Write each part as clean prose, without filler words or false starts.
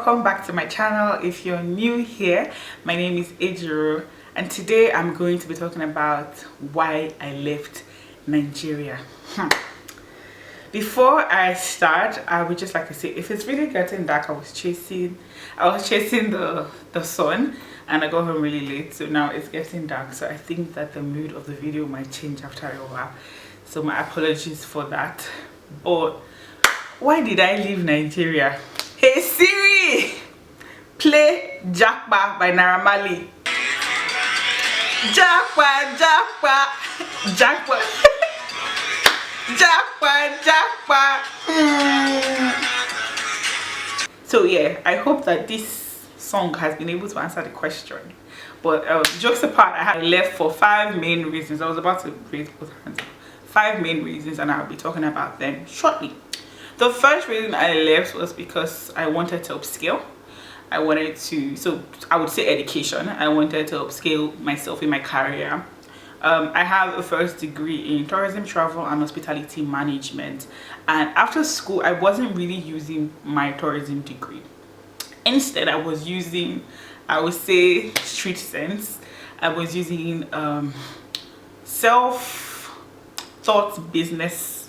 welcome back to my channel. If you're new here, my name is Ejiro, and today I'm going to be talking about why I left Nigeria. Before I start, I would just like to say, if it's really getting dark, I was chasing the sun, and I got home really late, so now it's getting dark, so I think that the mood of the video might change after a while, so my apologies for that. But why did I leave Nigeria? Hey Siri, play Japa by Naira Marley. Japa, Japa, Japa, Japa, Japa. So yeah, I hope that this song has been able to answer the question. But jokes apart, I left for 5 main reasons. I was about to raise both hands. 5 main reasons, and I'll be talking about them shortly. The first reason I left was because I wanted to upskill. I wanted to, so I would say education. I wanted to upskill myself in my career. I have a first degree in tourism, travel and hospitality management, and after school I wasn't really using my tourism degree. Instead, I was using, I would say, street sense. I was using self-taught business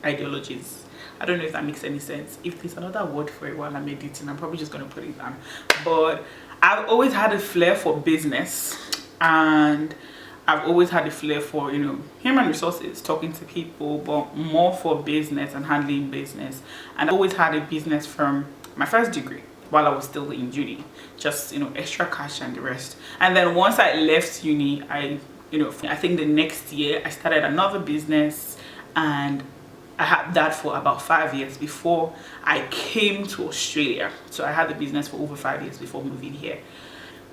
ideologies. I don't know if that makes any sense. If there's another word for it while I'm editing, I'm probably just going to put it down. But I've always had a flair for business, and I've always had a flair for, you know, human resources, talking to people, but more for business and handling business. And I always had a business from my first degree while I was still in uni, just, you know, extra cash and the rest. And then once I left uni, I think the next year I started another business, and I had that for about 5 years before I came to Australia. So I had the business for over 5 years before moving here.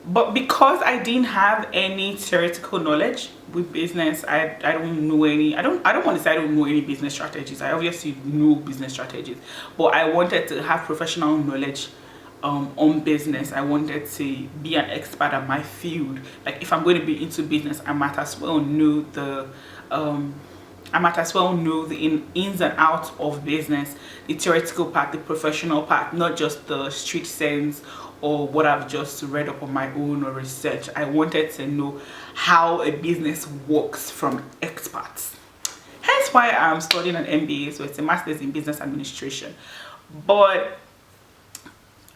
But because I didn't have any theoretical knowledge with business, I don't know any, I don't want to say I don't know any business strategies. I obviously know business strategies, but I wanted to have professional knowledge on business. I wanted to be an expert at my field. Like, if I'm going to be into business, I might as well know the ins and outs of business, the theoretical part, the professional part, not just the street sense or what I've just read up on my own or research. I wanted to know how a business works from experts. Hence why I'm studying an MBA, so it's a master's in business administration. But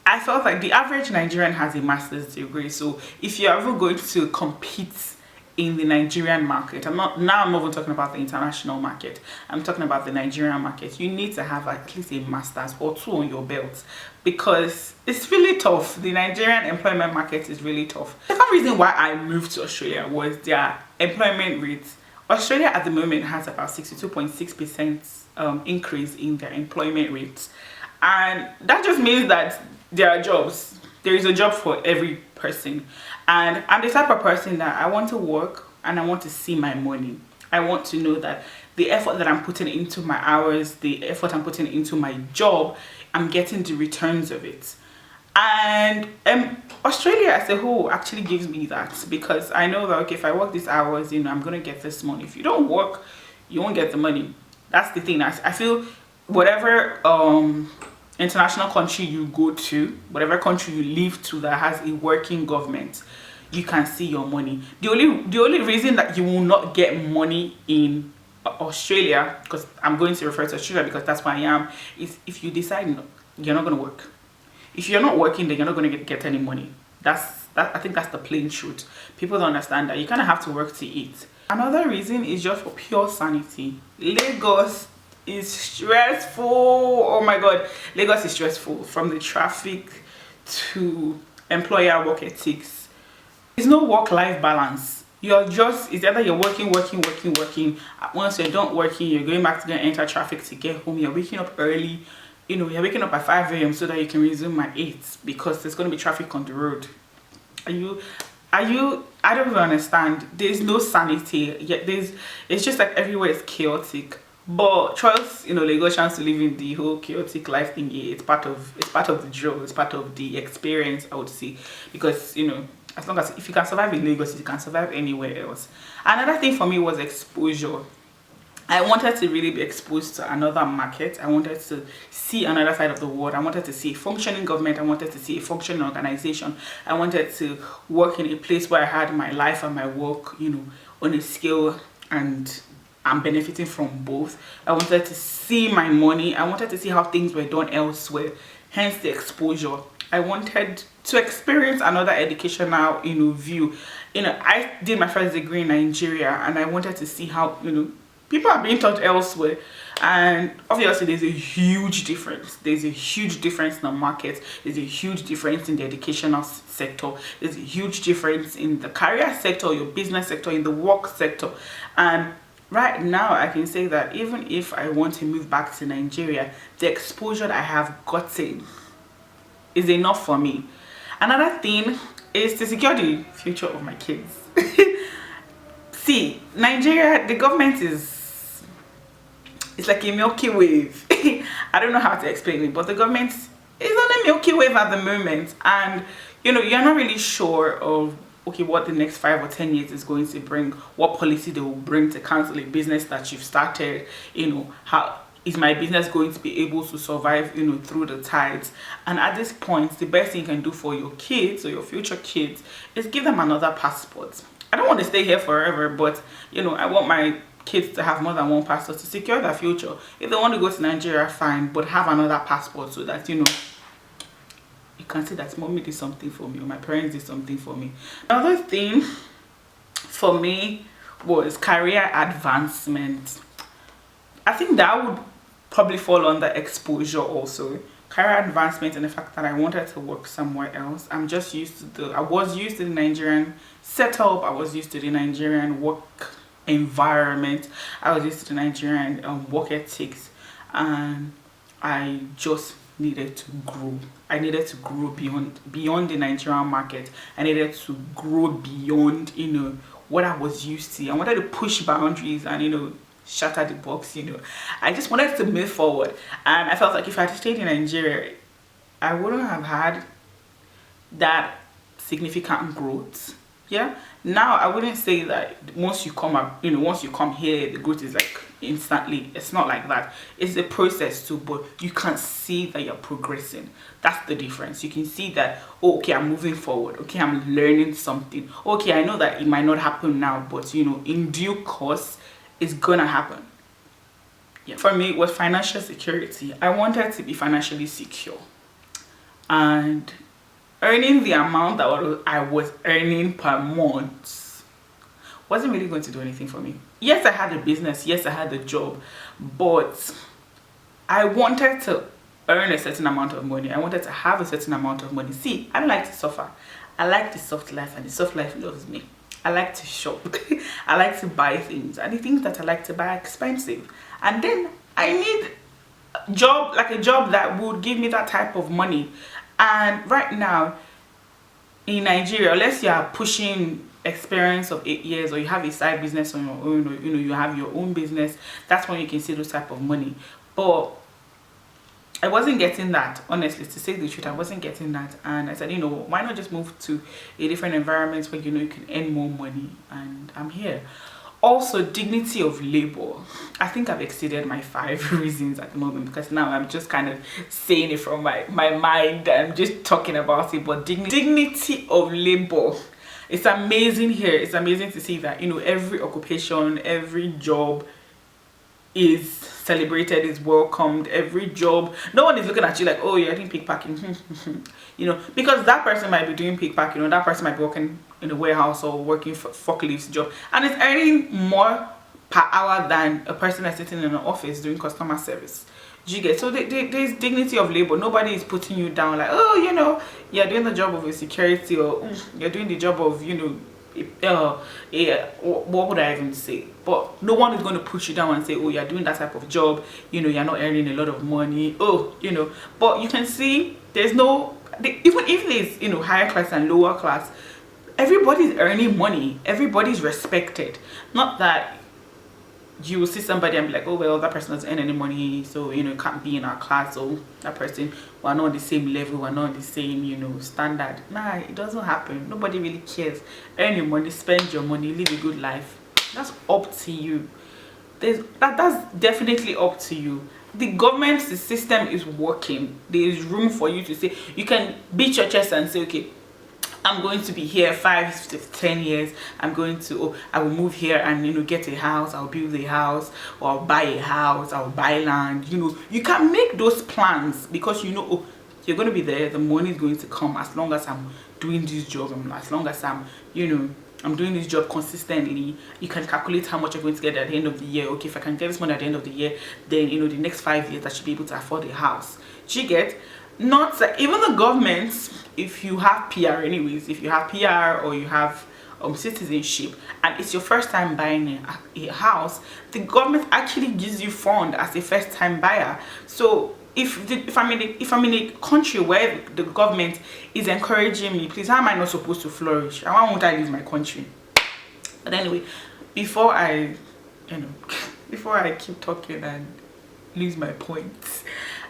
I felt like the average Nigerian has a master's degree, so if you're ever going to compete in the Nigerian market, I'm not even talking about the international market, I'm talking about the Nigerian market, you need to have at least a master's or 2 on your belt, because it's really tough. The Nigerian employment market is really tough. The second reason why I moved to Australia was their employment rates. Australia at the moment has about 62.6% increase in their employment rates, and that just means that there are jobs. There is a job for every person. And I'm the type of person that I want to work and I want to see my money. I want to know that the effort that I'm putting into my hours, the effort I'm putting into my job, I'm getting the returns of it. And Australia as a whole actually gives me that, because I know that, okay, if I work these hours, you know, I'm going to get this money. If you don't work, you won't get the money. That's the thing. I feel whatever international country you go to, whatever country you live to that has a working government, you can see your money. The only reason that you will not get money in Australia, because I'm going to refer to Australia because that's where I am, is if you decide you're not going to work. If you're not working, then you're not going to get any money. I think that's the plain truth. People don't understand that you kind of have to work to eat. Another reason is just for pure sanity. Lagos is stressful. Oh my god, Lagos is stressful, from the traffic to employer work ethics. There's no work-life balance. It's either you're working. Once you're done working, you're going back to go enter traffic to get home. You're waking up early, you know, you're waking up at 5 a.m. so that you can resume at 8, because there's going to be traffic on the road. I don't even understand. There's no sanity. Yet it's just like everywhere is chaotic. But trust, you know, Lagosians to live in the whole chaotic life thing. It's part of the drill. It's part of the experience, I would say, because, you know, as long as if you can survive in Lagos, you can survive anywhere else. Another thing for me was exposure. I wanted to really be exposed to another market. I wanted to see another side of the world. I wanted to see a functioning government. I wanted to see a functioning organization. I wanted to work in a place where I had my life and my work, you know, on a scale, and I'm benefiting from both. I wanted to see my money. I wanted to see how things were done elsewhere, hence the exposure. I wanted to experience another educational, you know, view. You know, I did my first degree in Nigeria, and I wanted to see how, you know, people are being taught elsewhere. And obviously there's a huge difference. There's a huge difference in the market. There's a huge difference in the educational sector. There's a huge difference in the career sector, your business sector, in the work sector. And right now I can say that even if I want to move back to Nigeria, the exposure that I have gotten is enough for me. Another thing is to secure the future of my kids. See, Nigeria, the government is, it's like a Milky Wave. I don't know how to explain it, but the government is on a Milky Wave at the moment, and you know, you're not really sure of, okay, what the next 5 or 10 years is going to bring, what policy they will bring to cancel a business that you've started. You know, how is my business going to be able to survive, you know, through the tides? And at this point, the best thing you can do for your kids or your future kids is give them another passport. I don't want to stay here forever, but you know, I want my kids to have more than one passport to secure their future. If they want to go to Nigeria, fine, but have another passport so that, you know, you can say that mommy did something for me, or my parents did something for me. Another thing for me was career advancement. I think that would probably fall under exposure also. Career advancement, and the fact that I wanted to work somewhere else. I was used to the Nigerian setup. I was used to the Nigerian work environment. I was used to the Nigerian work ethics, and I just needed to grow. I needed to grow beyond the Nigerian market. I needed to grow beyond, you know, what I was used to. I wanted to push boundaries and, you know, shatter the box. You know, I just wanted to move forward, and I felt like if I had stayed in Nigeria, I wouldn't have had that significant growth. Yeah, now I wouldn't say that once you come up, you know, once you come here, the growth is like instantly. It's not like that. It's a process too, but you can see that you're progressing. That's the difference. You can see that, oh, okay, I'm moving forward. Okay, I'm learning something. Okay, I know that it might not happen now, but you know, in due course, it's gonna happen. Yeah. For me, it was financial security. I wanted to be financially secure, and earning the amount that I was earning per month wasn't really going to do anything for me. Yes, I had a business. Yes, I had a job, but I wanted to earn a certain amount of money. I wanted to have a certain amount of money. See, I don't like to suffer. I like the soft life, and the soft life loves me. I like to shop. I like to buy things, and the things that I like to buy are expensive. And then I need a job that would give me that type of money. And right now in Nigeria, unless you are pushing experience of 8 years, or you have a side business on your own, or you know, you have your own business, that's when you can see those type of money. But I wasn't getting that, honestly, to say the truth. I wasn't getting that, and I said, you know, why not just move to a different environment where, you know, you can earn more money? And I'm here. Also, dignity of labor. I think I've exceeded my 5 reasons at the moment, because now I'm just kind of saying it from my mind. I'm just talking about it. But dignity of labor. It's amazing here. It's amazing to see that, you know, every occupation, every job is celebrated, is welcomed. Every job, no one is looking at you like, oh, you're doing pickpacking. You know, because that person might be doing pickpacking, you know, that person might be working in a warehouse or working for forklift job, and it's earning more per hour than a person that's sitting in an office doing customer service. Do you get? So there's dignity of labor. Nobody is putting you down like, oh, you know, you're doing the job of a security, or you're doing the job of, you know, what would I even say? But no one is going to put you down and say, oh, you're doing that type of job, you know, you're not earning a lot of money, oh, you know. But you can see there's no, even if there's, you know, higher class and lower class, everybody's earning money, everybody's respected. Not that you will see somebody and be like, oh, well, that person doesn't earn any money, so, you know, can't be in our class, or that person, we're not on the same level, we're not on the same, you know, standard. Nah, it doesn't happen. Nobody really cares. Earn your money, spend your money, live a good life. That's up to you. that's definitely up to you. The government, the system is working. There is room for you to say, you can beat your chest and say, okay, I'm going to be here 5 to 10 years. I'm going to, oh, I will move here and, you know, get a house. I'll build a house, or I'll buy a house, I'll buy land. You know, you can make those plans because you know, oh, you're going to be there. The money is going to come as long as I'm doing this job. As long as I'm, you know, I'm doing this job consistently. You can calculate how much you're going to get at the end of the year. Okay, if I can get this money at the end of the year, then, you know, the next 5 years I should be able to afford a house. Do you get? Not like, even the government, if you have PR anyways, if you have PR or you have citizenship and it's your first time buying a house, the government actually gives you fund as a first time buyer. So if I'm in a country where the government is encouraging me, please, how am I not supposed to flourish? And why won't I leave my country? But anyway, before I keep talking and lose my points,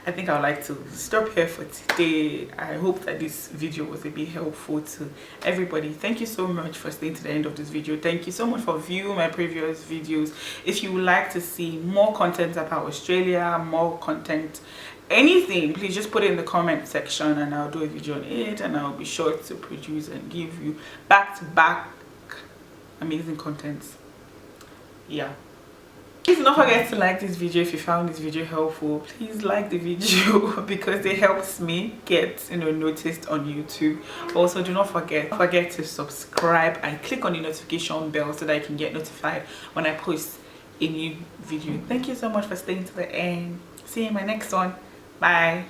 I think I would like to stop here for today. I hope that this video was a bit helpful to everybody. Thank you so much for staying to the end of this video. Thank you so much for viewing my previous videos. If you would like to see more content about Australia, more content, anything, please just put it in the comment section and I'll do a video on it, and I'll be sure to produce and give you back-to-back amazing content. Yeah. Please do not forget to like this video if you found this video helpful. Please like the video because it helps me get, you know, noticed on YouTube. Also, do not forget to subscribe and click on the notification bell so that you can get notified when I post a new video. Thank you so much for staying to the end. See you in my next one. Bye.